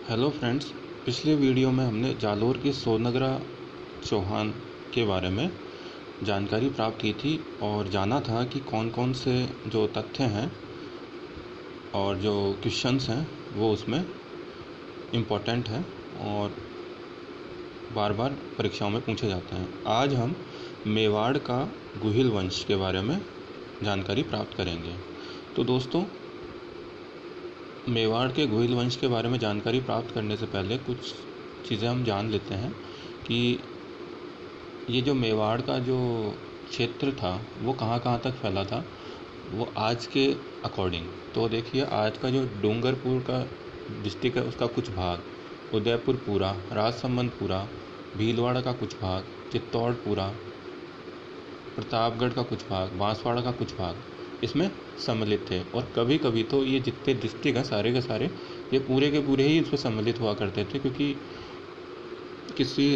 Hello friends. पिछले video में हमने जालोर की सोनगरा चौहान के बारे में जानकारी प्राप्त की थी और जाना था कि कौन कौन से जो तथ्य हैं और जो क्वेश्चंस हैं वो उसमें इम्पोर्टेंट हैं और बार बार परीक्षाओं में पूछे जाते हैं। आज हम मेवाड़ का गुहिल वंश के बारे में जानकारी प्राप्त करेंगे। तो दोस्तों, मेवाड़ के गुहिल वंश के बारे में जानकारी प्राप्त करने से पहले कुछ चीज़ें हम जान लेते हैं कि ये जो मेवाड़ का जो क्षेत्र था वो कहाँ कहाँ तक फैला था, वो आज के अकॉर्डिंग। तो देखिए, आज का जो डूंगरपुर का डिस्ट्रिक्ट है उसका कुछ भाग, उदयपुर पूरा, राजसमंद पूरा, भीलवाड़ा का कुछ भाग, चित्तौड़ पूरा, प्रतापगढ़ का कुछ भाग, बांसवाड़ा का कुछ भाग इसमें सम्मिलित थे। और कभी कभी तो ये जितने डिस्ट्रिक्ट हैं सारे के सारे ये पूरे के पूरे ही इसमें सम्मिलित हुआ करते थे, क्योंकि किसी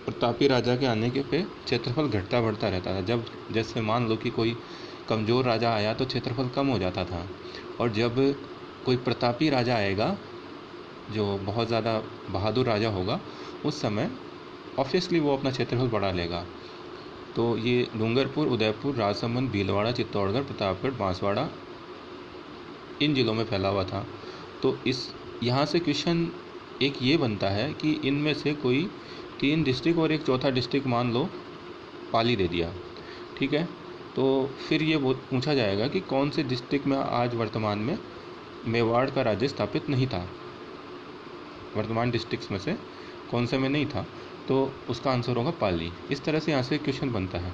प्रतापी राजा के आने के पे क्षेत्रफल घटता बढ़ता रहता था। जब जैसे मान लो कि कोई कमज़ोर राजा आया तो क्षेत्रफल कम हो जाता था, और जब कोई प्रतापी राजा आएगा जो बहुत ज़्यादा बहादुर राजा होगा उस समय ऑब्वियसली वो अपना क्षेत्रफल बढ़ा लेगा। तो ये डूंगरपुर, उदयपुर, राजसमंद, भीलवाड़ा, चित्तौड़गढ़, प्रतापगढ़, बांसवाड़ा इन ज़िलों में फैला हुआ था। तो इस यहाँ से क्वेश्चन एक ये बनता है कि इनमें से कोई 3 डिस्ट्रिक्ट और एक चौथा डिस्ट्रिक्ट मान लो पाली दे दिया, ठीक है। तो फिर ये पूछा जाएगा कि कौन से डिस्ट्रिक्ट में आज वर्तमान में मेवाड़ का राज्य स्थापित नहीं था, वर्तमान डिस्ट्रिक्ट्स में से कौन से में नहीं था। तो उसका आंसर होगा पाली। इस तरह से यहाँ से क्वेश्चन बनता है।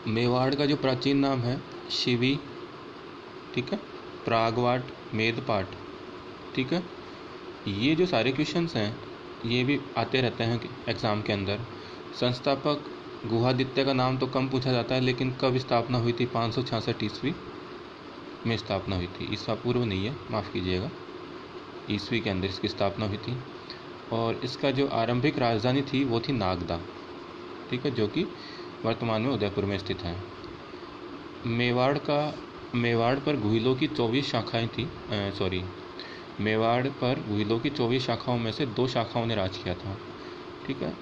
मेवाड़ का जो प्राचीन नाम है शिवी, ठीक है, प्रागवाट, मेदपाट, ठीक है। ये जो सारे क्वेश्चंस हैं ये भी आते रहते हैं एग्ज़ाम के अंदर। संस्थापक गुहादित्य का नाम तो कम पूछा जाता है, लेकिन कब स्थापना हुई थी? 566 ईस्वी में स्थापना हुई थी। ईसा पूर्व नहीं है, माफ़ कीजिएगा, ईस्वी के अंदर इसकी स्थापना हुई थी। और इसका जो आरंभिक राजधानी थी वो थी नागदा, ठीक है, जो कि वर्तमान में उदयपुर में स्थित है। मेवाड़ पर गुहिलों की 24 शाखाएँ थी। मेवाड़ पर गुहिलों की 24 शाखाओं में से 2 शाखाओं ने राज किया था, ठीक है।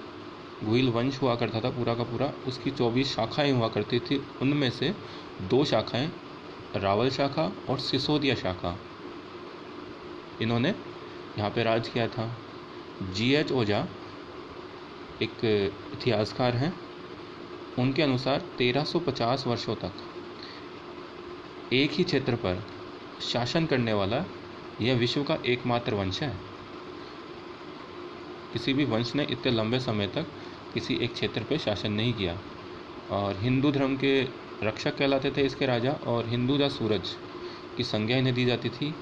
गुहिल वंश हुआ करता था पूरा का पूरा, उसकी 24 शाखाएं हुआ करती थी। उनमें से 2 शाखाएं रावल शाखा और सिसोदिया शाखा, इन्होंने यहाँ पे राज किया था। GH ओझा एक इतिहासकार हैं, उनके अनुसार 1350 वर्षों तक एक ही क्षेत्र पर शासन करने वाला यह विश्व का एकमात्र वंश है। किसी भी वंश ने इतने लंबे समय तक किसी एक क्षेत्र पर शासन नहीं किया। और हिंदू धर्म के रक्षक कहलाते थे इसके राजा, और हिंदूजा सूरज की संज्ञा इन्हें दी जाती थी।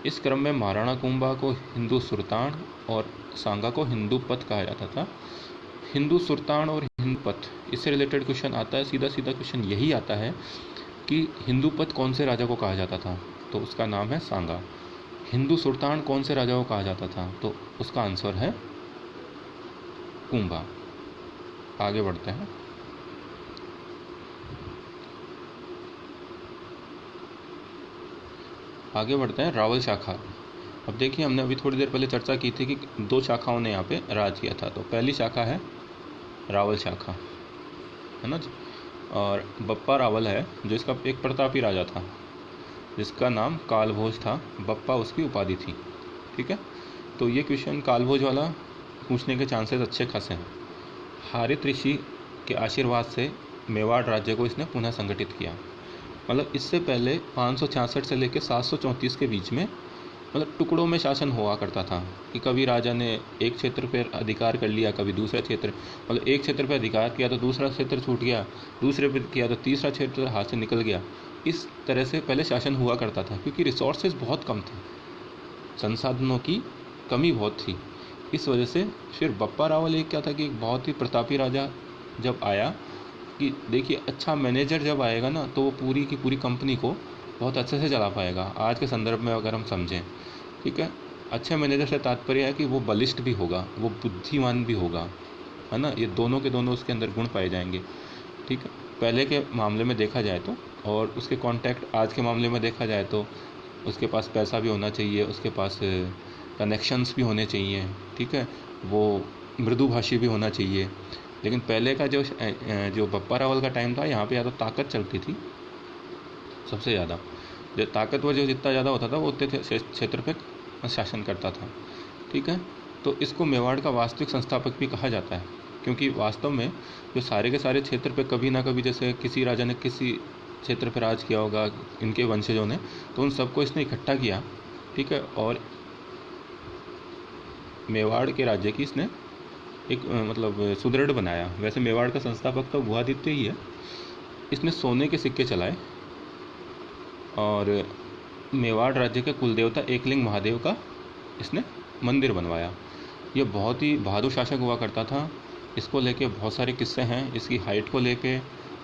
इस क्रम में महाराणा कुंभा को हिंदू सुल्तान और सांगा को हिंदू पथ कहा जाता था। हिंदू सुल्तान और हिंदू पथ, इससे रिलेटेड क्वेश्चन आता है। सीधा सीधा क्वेश्चन यही आता है कि हिंदू पथ कौन से राजा को कहा जाता था, तो उसका नाम है सांगा। हिंदू सुल्तान कौन से राजा को कहा जाता था, तो उसका आंसर है कुंभा। आगे बढ़ते हैं। रावल शाखा। अब देखिए, हमने अभी थोड़ी देर पहले चर्चा की थी कि 2 शाखाओं ने यहाँ पे राज किया था। तो पहली शाखा है रावल शाखा, है ना जी। और बप्पा रावल है जो इसका एक प्रतापी राजा था, जिसका नाम कालभोज था। बप्पा उसकी उपाधि थी, ठीक है। तो ये क्वेश्चन कालभोज वाला पूछने के चांसेस अच्छे खासे हैं। हारित ऋषि के आशीर्वाद से मेवाड़ राज्य को इसने पुनः संगठित किया। मतलब इससे पहले 566 से लेकर 734 के बीच में मतलब टुकड़ों में शासन हुआ करता था, कि कभी राजा ने एक क्षेत्र पर अधिकार कर लिया, कभी दूसरा क्षेत्र, मतलब एक क्षेत्र पर अधिकार किया तो दूसरा क्षेत्र छूट गया, दूसरे पर किया तो तीसरा क्षेत्र हाथ से निकल गया। इस तरह से पहले शासन हुआ करता था, क्योंकि रिसोर्सेज बहुत कम थे, संसाधनों की कमी बहुत थी। इस वजह से फिर बप्पा रावल एक क्या था कि एक बहुत ही प्रतापी राजा जब आया, कि देखिए अच्छा मैनेजर जब आएगा ना तो वो पूरी की पूरी कंपनी को बहुत अच्छे से चला पाएगा। आज के संदर्भ में अगर हम समझें, ठीक है, अच्छे मैनेजर से तात्पर्य है कि वो बलिष्ठ भी होगा, वो बुद्धिमान भी होगा, है ना। ये दोनों के दोनों उसके अंदर गुण पाए जाएंगे, ठीक है। पहले के मामले में देखा जाए तो, और उसके कॉन्टैक्ट आज के मामले में देखा जाए तो उसके पास पैसा भी होना चाहिए, उसके पास कनेक्शंस भी होने चाहिए, ठीक है, वो मृदुभाषी भी होना चाहिए। लेकिन पहले का जो बप्पा रावल का टाइम था, यहाँ पे या तो ताकत चलती थी सबसे ज़्यादा, जो ताकतवर जो जितना ज़्यादा होता था वो उतने क्षेत्र पे शासन करता था, ठीक है। तो इसको मेवाड़ का वास्तविक संस्थापक भी कहा जाता है, क्योंकि वास्तव में जो सारे के सारे क्षेत्र पे कभी ना कभी, जैसे किसी राजा ने किसी क्षेत्र पर राज किया होगा, इनके वंशजों ने, तो उन सबको इसने इकट्ठा किया, ठीक है, और मेवाड़ के राज्य की इसने एक मतलब सुदृढ़ बनाया। वैसे मेवाड़ का संस्थापक तो भुआदित्य ही है। इसने सोने के सिक्के चलाए और मेवाड़ राज्य के कुलदेवता एकलिंग महादेव का इसने मंदिर बनवाया। ये बहुत ही बहादुर शासक हुआ करता था। इसको लेके बहुत सारे किस्से हैं, इसकी हाइट को लेके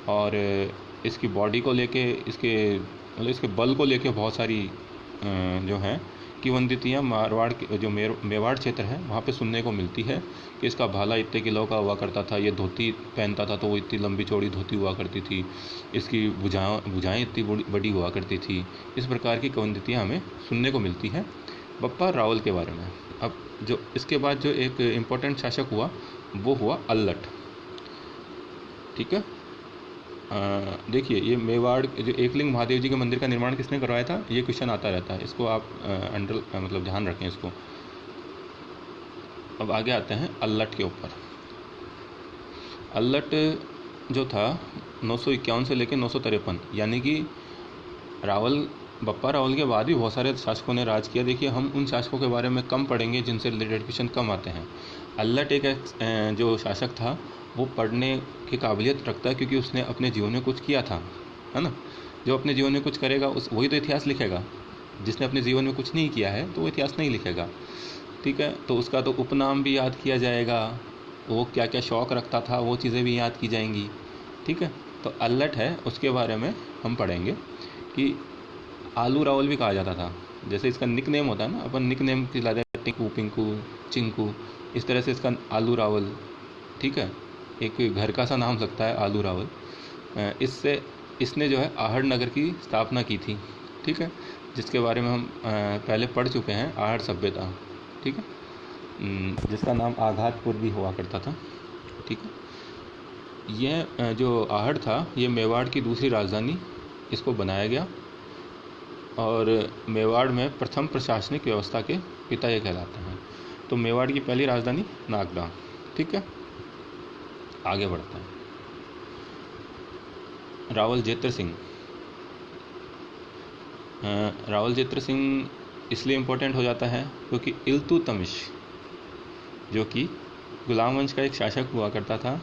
और इसकी बॉडी को लेके, इसके मतलब इसके बल को लेके बहुत सारी जो हैं किंवदंतियाँ मारवाड़ के जो मेवाड़ क्षेत्र है वहाँ पे सुनने को मिलती है कि इसका भाला इतने किलो का हुआ करता था, ये धोती पहनता था तो वो इतनी लंबी चौड़ी धोती हुआ करती थी, इसकी भुजाएं इतनी बड़ी हुआ करती थी। इस प्रकार की किंवदंतियाँ हमें सुनने को मिलती है बप्पा रावल के बारे में। अब जो इसके बाद जो एक इम्पोर्टेंट शासक हुआ वो हुआ अल्लट, ठीक है। देखिए, ये मेवाड़ जो एकलिंग महादेव जी के मंदिर का निर्माण किसने करवाया था, ये क्वेश्चन आता रहता है, इसको आप मतलब ध्यान रखें इसको। अब आगे आते हैं अल्लट के ऊपर। अल्लट जो था 951 से लेकर 953, यानी कि बप्पा रावल के बाद भी बहुत सारे शासकों ने राज किया। देखिए, हम उन शासकों के बारे में कम पढ़ेंगे जिनसे रिलेटेड क्वेश्चन कम आते हैं। अल्लट एक जो शासक था वो पढ़ने की काबिलियत रखता है, क्योंकि उसने अपने जीवन में कुछ किया था, है ना। जो अपने जीवन में कुछ करेगा वही तो इतिहास लिखेगा। जिसने अपने जीवन में कुछ नहीं किया है तो वो इतिहास नहीं लिखेगा, ठीक है। तो उसका तो उपनाम भी याद किया जाएगा, वो क्या क्या शौक़ रखता था वो चीज़ें भी याद की जाएंगी, ठीक है। तो अल्लट है, उसके बारे में हम पढ़ेंगे कि आलू रावल भी कहा जाता था। जैसे इसका निक नेम होता है ना, अपन निक नेम खिलाते हैं, टिंकू, पिंकू, चिंकू, इस तरह से इसका आलू रावल, ठीक है, एक घर का सा नाम लगता है आलू रावल। इसने जो है आहड़ नगर की स्थापना की थी, ठीक है, जिसके बारे में हम पहले पढ़ चुके हैं, आहड़ सभ्यता, ठीक है, जिसका नाम आघातपुर भी हुआ करता था, ठीक है। यह जो आहड़ था ये मेवाड़ की दूसरी राजधानी इसको बनाया गया, और मेवाड़ में प्रथम प्रशासनिक व्यवस्था के पिता ये कहलाते हैं। तो मेवाड़ की पहली राजधानी नागदा, ठीक है। आगे बढ़ते हैं। रावल जेत्र सिंह। रावल जेत्र सिंह इसलिए इम्पोर्टेंट हो जाता है क्योंकि इल्तुतमिश जो कि गुलाम वंश का एक शासक हुआ करता था,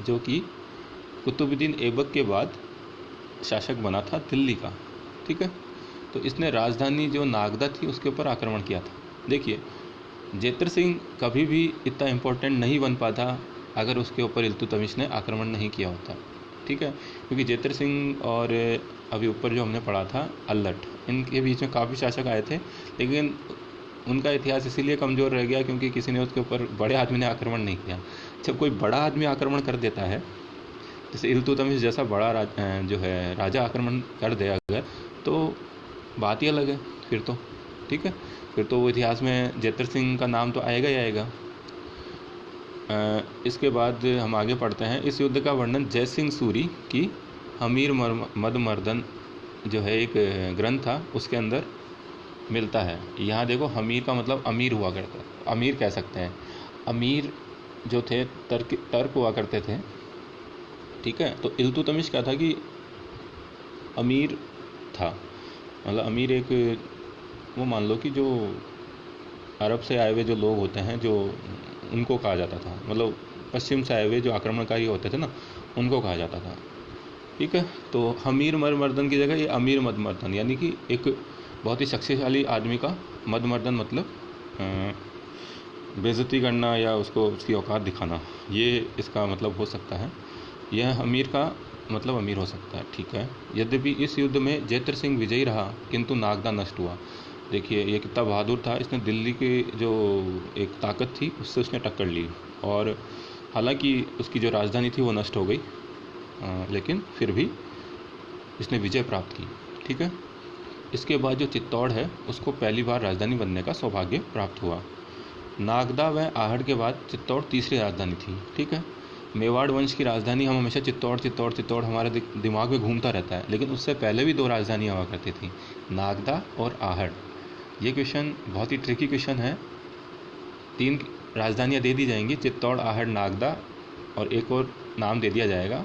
जो कि कुतुबुद्दीन ऐबक के बाद शासक बना था दिल्ली का, ठीक है। तो इसने राजधानी जो नागदा थी उसके ऊपर आक्रमण किया था। देखिए, जेत्र सिंह कभी भी इतना इम्पोर्टेंट नहीं बन पाता अगर उसके ऊपर इल्तुतमिश ने आक्रमण नहीं किया होता, ठीक है। क्योंकि जेत्र सिंह और अभी ऊपर जो हमने पढ़ा था अल्लट, इनके बीच में काफ़ी शासक आए थे, लेकिन उनका इतिहास इसीलिए कमज़ोर रह गया क्योंकि किसी ने उसके ऊपर, बड़े आदमी ने आक्रमण नहीं किया। जब कोई बड़ा आदमी आक्रमण कर देता है, जैसे इल्तुतमिश जैसा बड़ा जो है राजा आक्रमण कर दे अगर, तो बात ही अलग है फिर तो, ठीक है। फिर तो वो इतिहास में जेत्र सिंह का नाम तो आएगा ही आएगा। इसके बाद हम आगे पढ़ते हैं। इस युद्ध का वर्णन जय सिंह सूरी की हमीर मदमर्दन जो है एक ग्रंथ था उसके अंदर मिलता है। यहाँ देखो, हमीर का मतलब अमीर हुआ करता है, अमीर कह सकते हैं। अमीर जो थे तर्क हुआ करते थे, ठीक है। तो इल्तुतमिश क्या था कि अमीर था, मतलब अमीर एक, वो मान लो कि जो अरब से आए हुए जो लोग होते हैं, जो उनको कहा जाता था, मतलब पश्चिम से आए हुए जो आक्रमणकारी होते थे ना, उनको कहा जाता था, ठीक है। तो हमीर मदमर्दन की जगह ये अमीर मदमर्दन, यानी कि एक बहुत ही शक्तिशाली आदमी का मदमर्दन मतलब बेइज्जती करना या उसको उसकी औकात दिखाना, ये इसका मतलब हो सकता है। यह अमीर का मतलब अमीर हो सकता है, ठीक है। यद्यपि इस युद्ध में जेत्र सिंह विजयी रहा किंतु नागदा नष्ट हुआ। देखिए, ये कितना बहादुर था, इसने दिल्ली की जो एक ताकत थी उससे उसने टक्कर ली, और हालांकि उसकी जो राजधानी थी वो नष्ट हो गई, लेकिन फिर भी इसने विजय प्राप्त की, ठीक है। इसके बाद जो चित्तौड़ है उसको पहली बार राजधानी बनने का सौभाग्य प्राप्त हुआ। नागदा व आहड़ के बाद चित्तौड़ तीसरी राजधानी थी। ठीक है, मेवाड़ वंश की राजधानी हम हमेशा चित्तौड़ चित्तौड़ चित्तौड़ हमारे दिमाग में घूमता रहता है, लेकिन उससे पहले भी दो राजधानियाँ हुआ करती थी, नागदा और आहड़। ये क्वेश्चन बहुत ही ट्रिकी क्वेश्चन है। तीन राजधानियाँ दे दी जाएंगी, चित्तौड़, आहड़, नागदा, और एक और नाम दे दिया जाएगा,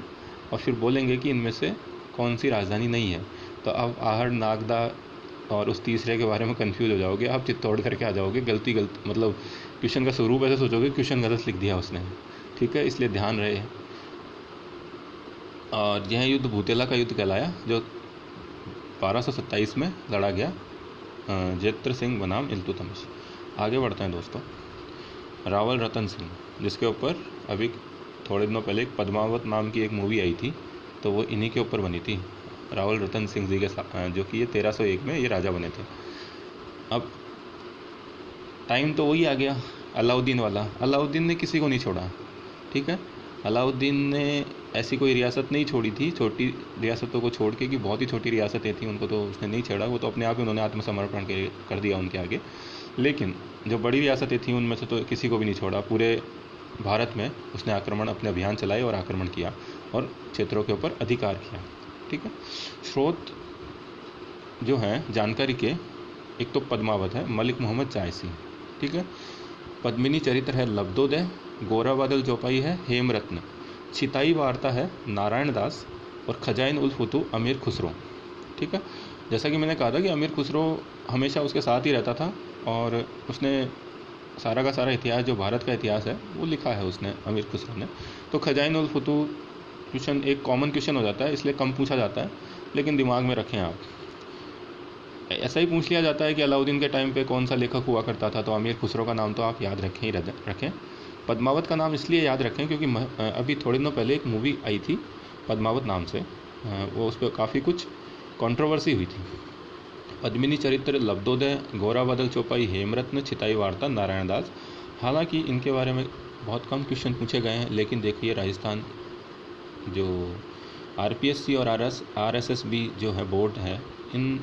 और फिर बोलेंगे कि इनमें से कौन सी राजधानी नहीं है। तो अब आहड़, नागदा और उस तीसरे के बारे में कंफ्यूज हो जाओगे, आप चित्तौड़ करके आ जाओगे। गलती मतलब क्वेश्चन का स्वरूप ऐसे सोचोगे क्वेश्चन गलत लिख दिया उसने। ठीक है, इसलिए ध्यान रहे। और यह युद्ध भूतेला का युद्ध कहलाया, जो 1227 में लड़ा गया जैत्र सिंह बनाम इल्तुतमिश। आगे बढ़ते हैं दोस्तों। रावल रतन सिंह, जिसके ऊपर अभी थोड़े दिनों पहले एक पद्मावत नाम की एक मूवी आई थी, तो वो इन्हीं के ऊपर बनी थी, रावल रतन सिंह जी के साथ, जो कि ये 1301 में ये राजा बने थे। अब टाइम तो वही आ गया अलाउद्दीन वाला। अलाउद्दीन ने किसी को नहीं छोड़ा। ठीक है, अलाउद्दीन ने ऐसी कोई रियासत नहीं छोड़ी थी, छोटी रियासतों को छोड़ के, कि बहुत ही छोटी रियासतें थी उनको तो उसने नहीं छेड़ा, वो तो अपने आप ही उन्होंने आत्मसमर्पण कर दिया उनके आगे। लेकिन जो बड़ी रियासतें थी उनमें से तो किसी को भी नहीं छोड़ा। पूरे भारत में उसने अपने अभियान चलाए और आक्रमण किया और क्षेत्रों के ऊपर अधिकार किया। ठीक है, स्रोत जो हैं जानकारी के, एक तो पद्मावत है, मलिक मोहम्मद जायसी। ठीक है, पद्मिनी चरित्र है लब्धोदय, गोरा बादल चौपाई है हेमरत्न, छिताई वार्ता है नारायण दास, और खजाइन उल फुतू अमीर खुसरो। ठीक है, जैसा कि मैंने कहा था कि अमीर खुसरो हमेशा उसके साथ ही रहता था, और उसने सारा का सारा इतिहास, जो भारत का इतिहास है, वो लिखा है उसने, अमीर खुसरो ने। तो खजाइन उल फुतू क्वेश्चन एक कॉमन क्वेश्चन हो जाता है, इसलिए कम पूछा जाता है, लेकिन दिमाग में रखें आप। ऐसा ही पूछ लिया जाता है कि अलाउद्दीन के टाइम पे कौन सा लेखक हुआ करता था, तो अमीर खुसरो का नाम तो आप याद रखें ही रखें। पद्मावत का नाम इसलिए याद रखें क्योंकि अभी थोड़े दिनों पहले एक मूवी आई थी पद्मावत नाम से, वो उस पर काफ़ी कुछ कंट्रोवर्सी हुई थी। पद्मिनी चरित्र लब्धोदय, गोरा बादल चौपाई हेमरत्न, छिताई वार्ता नारायण दास। हालांकि इनके बारे में बहुत कम क्वेश्चन पूछे गए हैं, लेकिन देखिए राजस्थान जो आरपीएससी और आरएसएसबी जो है बोर्ड है, इन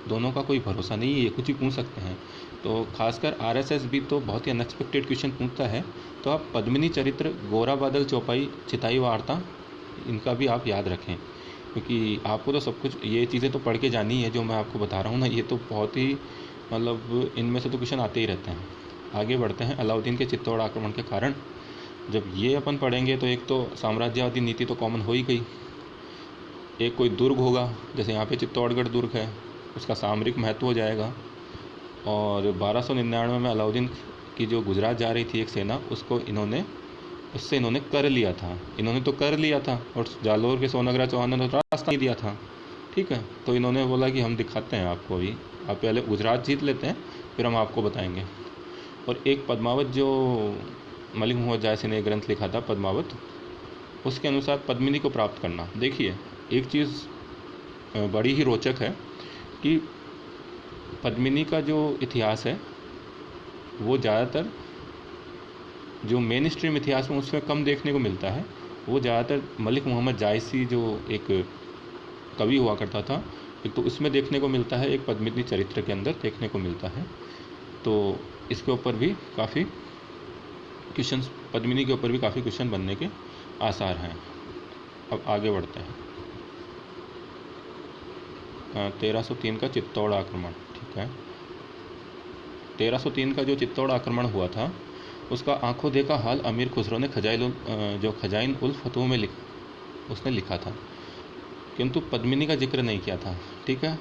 दोनों का कोई भरोसा नहीं है, ये कुछ भी पूछ सकते हैं। तो खासकर आरएसएसबी तो बहुत ही अनएक्सपेक्टेड क्वेश्चन पूछता है। तो आप पद्मिनी चरित्र, गोरा बादल चौपाई, छिताई वार्ता, इनका भी आप याद रखें, क्योंकि आपको तो सब कुछ ये चीज़ें तो पढ़ के जानी है। जो मैं आपको बता रहा हूँ ना, ये तो बहुत ही मतलब इनमें से तो क्वेश्चन आते ही रहते हैं। आगे बढ़ते हैं। अलाउद्दीन के चित्तौड़ आक्रमण के कारण, जब ये अपन पढ़ेंगे तो एक तो साम्राज्यवादी नीति तो कॉमन हो ही गई। एक कोई दुर्ग होगा, जैसे यहाँ पे चित्तौड़गढ़ दुर्ग है, उसका सामरिक महत्व हो जाएगा। और 1299 में अलाउद्दीन की जो गुजरात जा रही थी एक सेना, उससे इन्होंने कर लिया था। इन्होंने तो कर लिया था, और जालोर के सोनाग्रा चौहान ने तो रास्ता नहीं दिया था। ठीक है, तो इन्होंने बोला कि हम दिखाते हैं आपको, अभी आप पहले गुजरात जीत लेते हैं, फिर हम आपको बताएंगे। और एक पद्मावत, जो मलिक मोहम्मद जायसी ने ग्रंथ लिखा था पद्मावत, उसके अनुसार पद्मिनी को प्राप्त करना। देखिए एक चीज़ बड़ी ही रोचक है कि पद्मिनी का जो इतिहास है वो ज़्यादातर जो मेन स्ट्रीम इतिहास में उसमें कम देखने को मिलता है। वो ज़्यादातर मलिक मोहम्मद जायसी जो एक कवि हुआ करता था, एक तो उसमें देखने को मिलता है, एक पद्मिनी चरित्र के अंदर देखने को मिलता है। तो इसके ऊपर भी काफ़ी क्वेश्चन, पद्मिनी के ऊपर भी काफ़ी क्वेश्चन बनने के आसार हैं। अब आगे बढ़ते हैं। 1303 का चित्तौड़ आक्रमण। ठीक है, 1303 का जो चित्तौड़ आक्रमण हुआ था, उसका आंखों देखा हाल अमीर खुसरो ने खजाइन उल फतूह में उसने लिखा था, किंतु पद्मिनी का जिक्र नहीं किया था। ठीक है,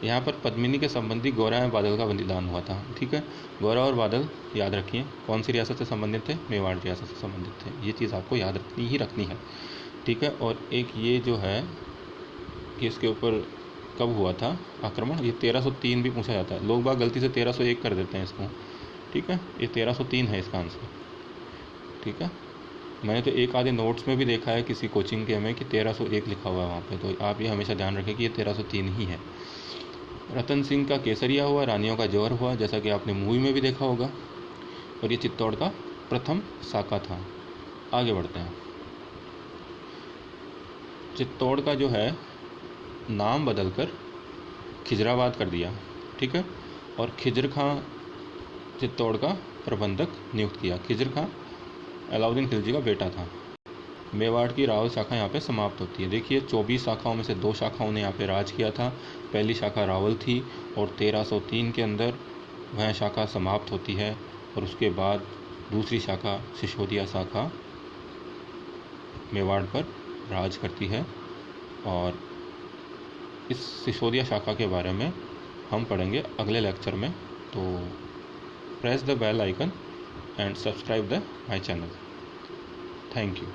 यहाँ पर पद्मिनी के संबंधी गोरा और बादल का बलिदान हुआ था। ठीक है, गोरा और बादल याद रखिए कौन सी रियासत से संबंधित थे, मेवाड़ रियासत से संबंधित थे। ये चीज़ आपको याद रखनी है। ठीक है, और एक ये जो है कि इसके ऊपर कब हुआ था आक्रमण, ये 1303 भी पूछा जाता है। लोग बाग गलती से 1301 कर देते हैं इसको। ठीक है, ये 1303 है इसका आंसर। ठीक है, मैंने तो एक आधे नोट्स में भी देखा है किसी कोचिंग के में कि 1301 लिखा हुआ है वहाँ पे, तो आप ये हमेशा ध्यान रखें कि ये 1303 ही है। रतन सिंह का केसरिया हुआ, रानियों का जौहर हुआ, जैसा कि आपने मूवी में भी देखा होगा, और ये चित्तौड़ का प्रथम साका था। आगे बढ़ते हैं। चित्तौड़ का जो है नाम बदलकर खिजराबाद कर दिया, ठीक है। और खिजर खां चित्तौड़ का प्रबंधक नियुक्त किया। खिजर खां अलाउद्दीन खिलजी का बेटा था। मेवाड़ की रावल शाखा यहाँ पे समाप्त होती है। देखिए 24 शाखाओं में से 2 शाखाओं ने यहाँ पे राज किया था। पहली शाखा रावल थी और 1303 के अंदर वह शाखा समाप्त होती है और उसके बाद दूसरी शाखा सिसोदिया शाखा मेवाड़ पर राज करती है। और इस सिसोदिया शाखा के बारे में हम पढ़ेंगे अगले लेक्चर में। तो press the bell icon and subscribe the my channel. Thank you.